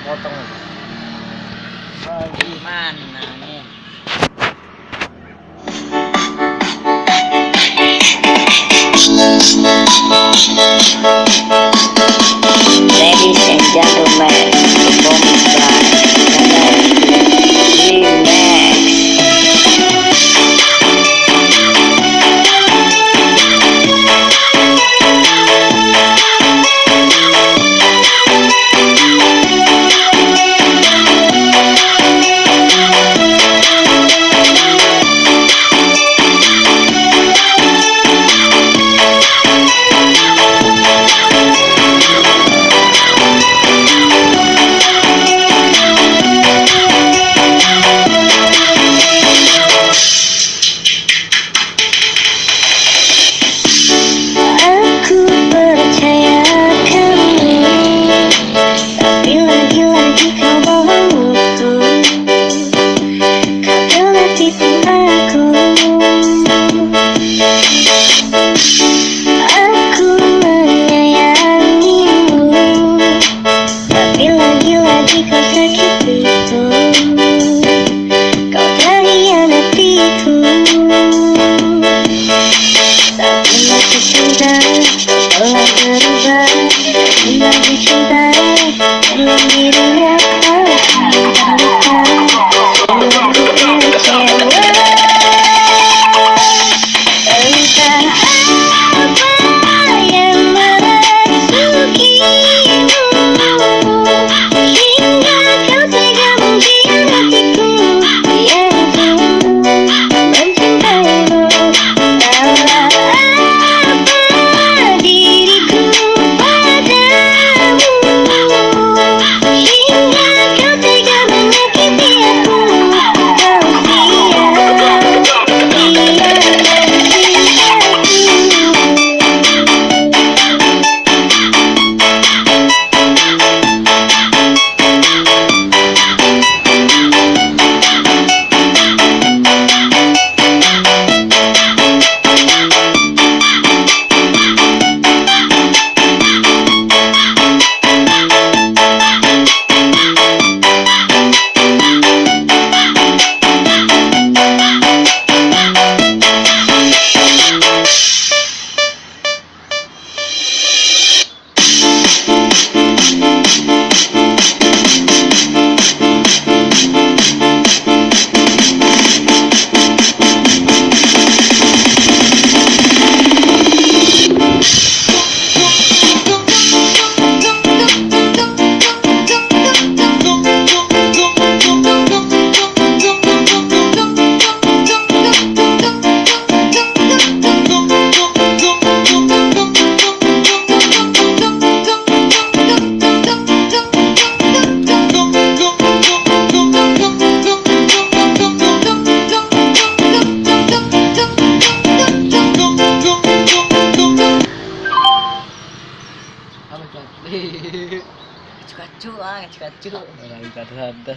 potong aja. Gimana nih? Ladies and gentlemen, performance by Remix. Aku percaya kamu, tapi lagi-lagi kau bohongku. Kau telah tipu aku. Aku menyayangimu, tapi lagi-lagi kau sakitiku. Kau telah hianatiku. Tapi masih cinta telah berubah. Tapi masih cinta dalam dirinya kau cinta. Aku kecewa. Entah apa yang merasukimu, hingga kau tega mengkhianatiku. Yaitu mencintaimu. Salah apa diriku padamu, hingga kau tega menyakiti aku. Kau Kacu-kacu. Orang kata